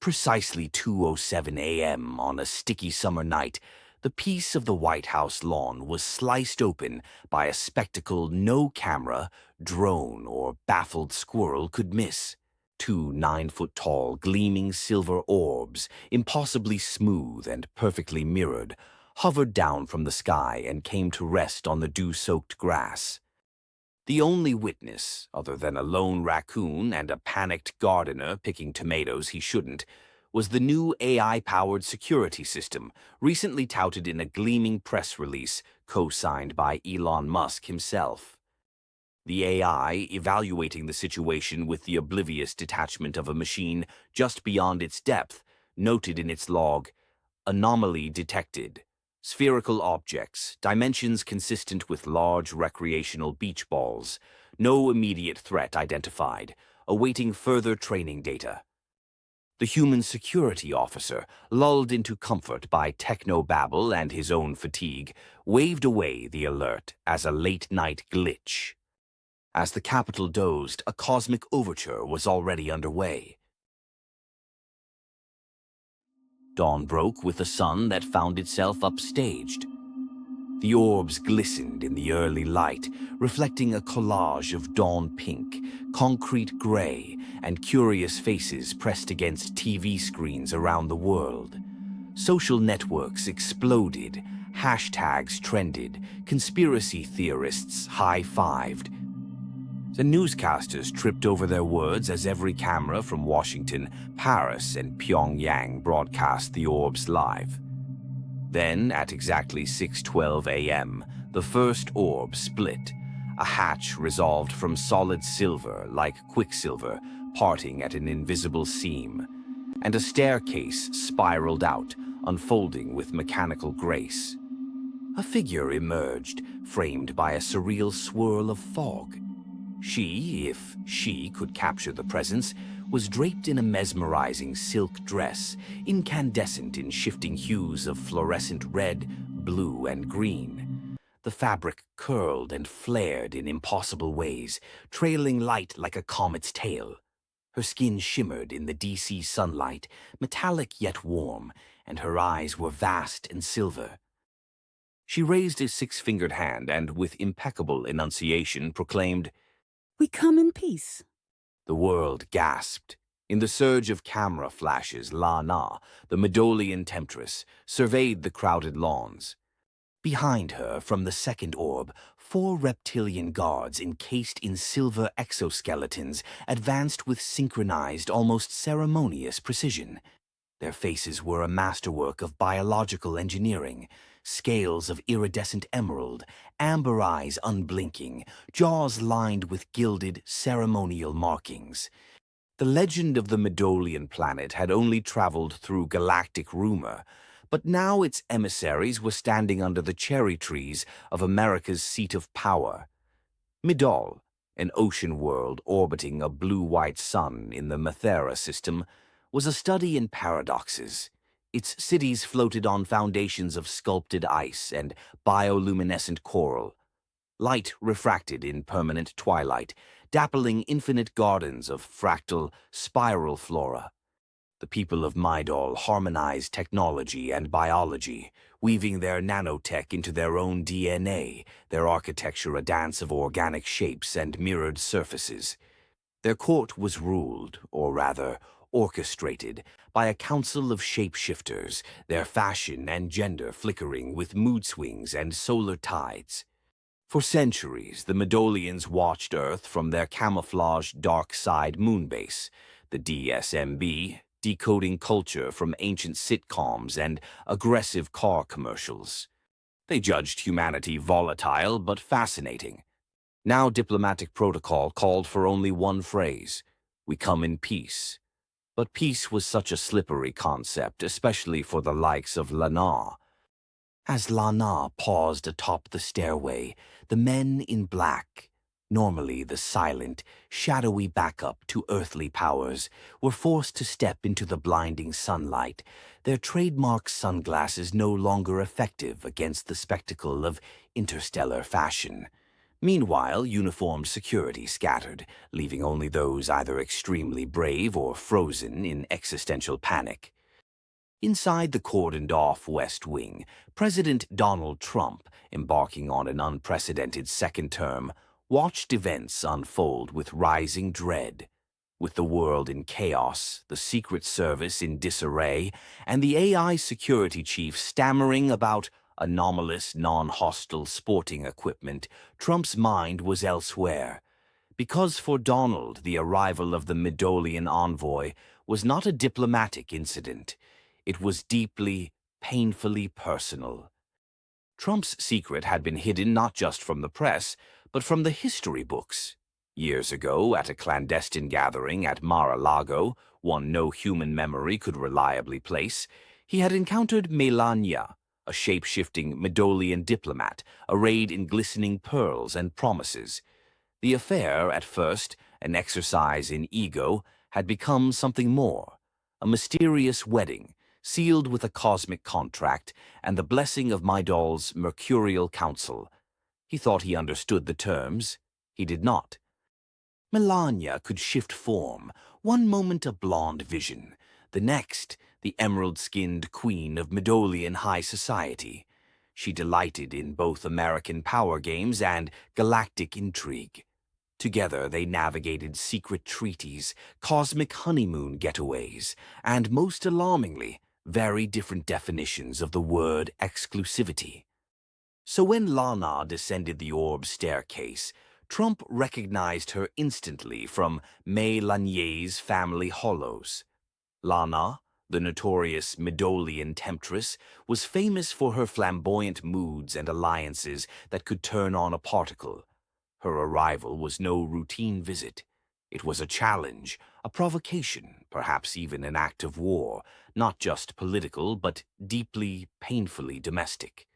precisely 2:07 a.m. on a sticky summer night, the piece of the White House lawn was sliced open by a spectacle no camera, drone, or baffled squirrel could miss. Two 9-foot-tall, gleaming silver orbs, impossibly smooth and perfectly mirrored, hovered down from the sky and came to rest on the dew-soaked grass. The only witness, other than a lone raccoon and a panicked gardener picking tomatoes he shouldn't, was the new AI-powered security system recently touted in a gleaming press release co-signed by Elon Musk himself. The AI, evaluating the situation with the oblivious detachment of a machine just beyond its depth, noted in its log, "Anomaly detected. Spherical objects, dimensions consistent with large recreational beach balls. No immediate threat identified. Awaiting further training data." The human security officer, lulled into comfort by technobabble and his own fatigue, waved away the alert as a late-night glitch. As the capital dozed, a cosmic overture was already underway. Dawn broke with a sun that found itself upstaged. The orbs glistened in the early light, reflecting a collage of dawn pink, concrete gray, and curious faces pressed against TV screens around the world. Social networks exploded, hashtags trended, conspiracy theorists high-fived. The newscasters tripped over their words as every camera from Washington, Paris, and Pyongyang broadcast the orbs live. Then, at exactly 6:12 a.m., the first orb split, a hatch resolved from solid silver like quicksilver, parting at an invisible seam, and a staircase spiraled out, unfolding with mechanical grace. A figure emerged, framed by a surreal swirl of fog. She, if she could capture the presence, was draped in a mesmerizing silk dress, incandescent in shifting hues of fluorescent red, blue, and green. The fabric curled and flared in impossible ways, trailing light like a comet's tail. Her skin shimmered in the DC sunlight, metallic yet warm, and her eyes were vast and silver. She raised a 6-fingered hand and, with impeccable enunciation, proclaimed, "We come in peace." The world gasped. In the surge of camera flashes, Lana, the Midolian Temptress, surveyed the crowded lawns. Behind her, from the second orb, 4 reptilian guards encased in silver exoskeletons advanced with synchronized, almost ceremonious precision. Their faces were a masterwork of biological engineering, scales of iridescent emerald, amber eyes unblinking, jaws lined with gilded ceremonial markings. The legend of the Midolian planet had only traveled through galactic rumor, but now its emissaries were standing under the cherry trees of America's seat of power. Midol, an ocean world orbiting a blue-white sun in the Mathera system, was a study in paradoxes. Its cities floated on foundations of sculpted ice and bioluminescent coral. Light refracted in permanent twilight, dappling infinite gardens of fractal, spiral flora. The people of Midol harmonized technology and biology, weaving their nanotech into their own DNA, their architecture a dance of organic shapes and mirrored surfaces. Their court was ruled, or rather, orchestrated, by a council of shapeshifters, their fashion and gender flickering with mood swings and solar tides. For centuries, the Midolians watched Earth from their camouflaged dark side moonbase, the DSMB, decoding culture from ancient sitcoms and aggressive car commercials. They judged humanity volatile but fascinating. Now diplomatic protocol called for only one phrase: "We come in peace." But peace was such a slippery concept, especially for the likes of Lana. As Lana paused atop the stairway, the men in black, normally the silent, shadowy backup to earthly powers, were forced to step into the blinding sunlight, their trademark sunglasses no longer effective against the spectacle of interstellar fashion. Meanwhile, uniformed security scattered, leaving only those either extremely brave or frozen in existential panic. Inside the cordoned-off West Wing, President Donald Trump, embarking on an unprecedented second term, watched events unfold with rising dread. With the world in chaos, the Secret Service in disarray, and the AI security chief stammering about anomalous, non-hostile sporting equipment, Trump's mind was elsewhere. Because for Donald, the arrival of the Midolian envoy was not a diplomatic incident. It was deeply, painfully personal. Trump's secret had been hidden not just from the press, but from the history books. Years ago, at a clandestine gathering at Mar-a-Lago, one no human memory could reliably place, he had encountered Melania, a shape-shifting Midolian diplomat arrayed in glistening pearls and promises. The affair, at first an exercise in ego, had become something more, a mysterious wedding, sealed with a cosmic contract and the blessing of Midol's mercurial council. He thought he understood the terms. He did not. Melania could shift form, one moment a blonde vision, the next the emerald-skinned queen of Midolian high society. She delighted in both American power games and galactic intrigue. Together they navigated secret treaties, cosmic honeymoon getaways, and, most alarmingly, very different definitions of the word exclusivity. So when Lana descended the orb staircase, Trump recognized her instantly from May Lanier's family hollows. Lana, the notorious Midolian Temptress, was famous for her flamboyant moods and alliances that could turn on a particle. Her arrival was no routine visit. It was a challenge, a provocation, perhaps even an act of war, not just political, but deeply, painfully domestic.